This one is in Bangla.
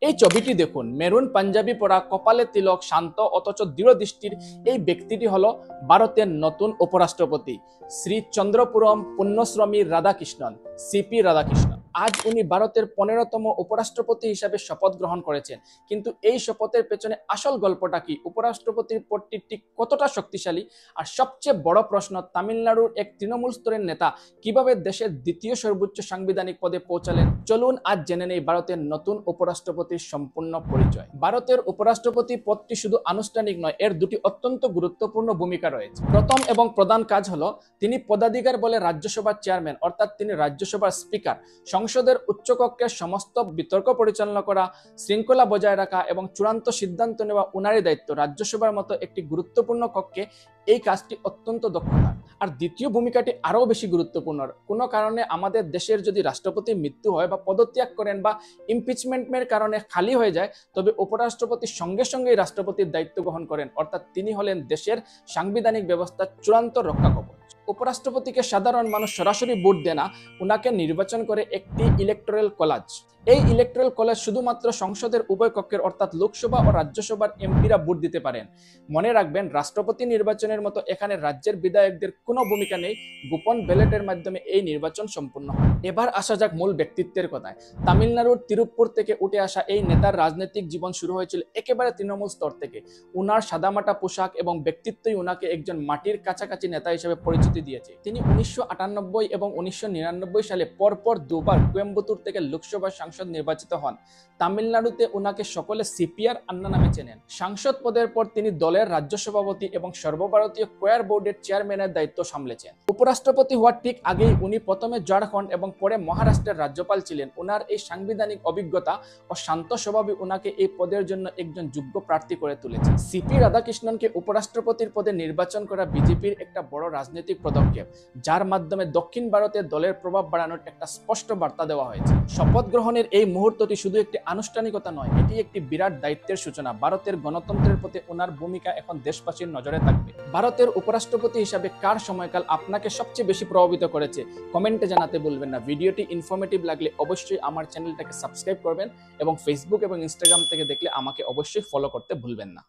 এই ছবিটি দেখুন, মেরুন পাঞ্জাবি পরা, কপালে তিলক, শান্ত অথচ দৃঢ় দৃষ্টির এই ব্যক্তিটি হলো ভারতের নতুন উপরাষ্ট্রপতি শ্রী চন্দ্রপুরম পুণ্যশ্রমী রাধাকৃষ্ণন, সিপি রাধাকৃষ্ণন। আজ উনি ভারতের 15তম উপরাষ্ট্রপতি হিসাবে শপথ গ্রহণ করেছেন। কিন্তু এই শপথের পেছনে আসল গল্পটা কি, উপরাষ্ট্রপতির পদটি ঠিক কতটা শক্তিশালী, আর সবচেয়ে বড় প্রশ্ন, তামিলনাড়ুর এক তৃণমূল স্তরের নেতা কিভাবে দেশের দ্বিতীয় সর্বোচ্চ সাংবিধানিক পদে পৌঁছালেন। চলুন আজ জেনে নেই ভারতের নতুন উপরাষ্ট্রপতির সম্পূর্ণ পরিচয়। ভারতের উপরাষ্ট্রপতি পদটি শুধু আনুষ্ঠানিক নয়, এর দুটি অত্যন্ত গুরুত্বপূর্ণ ভূমিকা রয়েছে। প্রথম এবং প্রধান কাজ হলো, তিনি পদাধিকার বলে রাজ্যসভার চেয়ারম্যান, অর্থাৎ তিনি রাজ্যসভার স্পিকার। সংসদের উচ্চকক্ষের সমস্ত বিতর্ক পরিচালনা করা, শৃঙ্খলা বজায় রাখা এবং চূড়ান্ত সিদ্ধান্ত নেওয়া উনারই দায়িত্ব। রাজ্যসভার মতো একটি গুরুত্বপূর্ণ কক্ষে এই কাজটি অত্যন্ত দক্ষতা। আর দ্বিতীয় ভূমিকাটি আরও বেশি গুরুত্বপূর্ণ। কোনো কারণে আমাদের দেশের যদি রাষ্ট্রপতির মৃত্যু হয় বা পদত্যাগ করেন বা ইমপিচমেন্টের কারণে খালি হয়ে যায়, তবে উপরাষ্ট্রপতি সঙ্গে সঙ্গেই রাষ্ট্রপতির দায়িত্ব গ্রহণ করেন, অর্থাৎ তিনি হলেন দেশের সাংবিধানিক ব্যবস্থার চূড়ান্ত রক্ষাকবচ। উপরাষ্ট্রপতিকে সাধারণ মানুষ সরাসরি ভোট দেয় না, উনাকে নির্বাচন করে একটি ইলেকটোরাল কলেজ। এই ইলেকটোরাল কলেজ শুধুমাত্র সংসদের উভয় কক্ষের অর্থাৎ লোকসভা ও রাজ্যসভার এমপিরা ভোট দিতে পারেন। মনে রাখবেন, রাষ্ট্রপতি নির্বাচনের মতো এখানে রাজ্যের বিধায়কদের কোনো ভূমিকা নেই। গোপন ব্যালটের মাধ্যমে এই নির্বাচন সম্পূর্ণ হয়। এবার আসা যাক মূল ব্যক্তিত্বের কথায়। তামিলনাড়ুর তিরুপ্পুর থেকে উঠে আসা এই নেতার রাজনৈতিক জীবন শুরু হয়েছিল একেবারে তৃণমূল স্তর থেকে। উনার সাদামাটা পোশাক এবং ব্যক্তিত্বই উনাকে একজন মাটির কাছাকাছি নেতা হিসেবে পরিচিতি দিয়েছে। তিনি 1998 এবং 1999 সালে পরপর দুবার কোয়েম্বাটুর থেকে লোকসভার সাংসদ নির্বাচিত হন। তামিলনাড়ুতে উনাকে সকলে সিপিআর আন্না নামে চেনেন। সাংসদ পদের পর তিনি দলের রাজ্য সভাপতি এবং সর্বভারতীয় কোয়ার বোর্ডের চেয়ারম্যানের দায়িত্ব সামলেছেন। উপরাষ্ট্রপতি হওয়ার ঠিক আগেই উনি প্রথমে ঝাড়খণ্ড এবং পরে মহারাষ্ট্রের রাজ্যপাল ছিলেন। উনার এই সাংবিধানিক অভিজ্ঞতা ও শান্ত স্বভাবই উনাকে এই পদের জন্য একজন যোগ্য প্রার্থী করে তুলেছে। সিপি রাধাকৃষ্ণনকে উপরাষ্ট্রপতির পদে নির্বাচন করা বিজেপির একটা বড় রাজনৈতিক পদক্ষেপ, যার মাধ্যমে দক্ষিণ ভারতে দলের প্রভাব বাড়ানোর একটা স্পষ্ট বার্তা দেওয়া হয়েছে। শপথ গ্রহণের এই মুহূর্তটি শুধু একটি আনুষ্ঠানিকতা নয়, এটি একটি বিরাট দায়িত্বের সূচনা। ভারতের গণতন্ত্রের প্রতি ওনার ভূমিকা এখন দেশবাসীর নজরে থাকবে। ভারতের উপরাষ্ট্রপতি হিসাবে কার সময়কাল আপনাকে সবচেয়ে বেশি প্রভাবিত করেছে কমেন্টে জানাতে ভুলবেন না। ভিডিওটি ইনফরমেটিভ লাগলে অবশ্যই আমার চ্যানেলটাকে সাবস্ক্রাইব করবেন এবং ফেসবুক এবং ইনস্টাগ্রাম থেকে দেখলে আমাকে অবশ্যই ফলো করতে ভুলবেন না।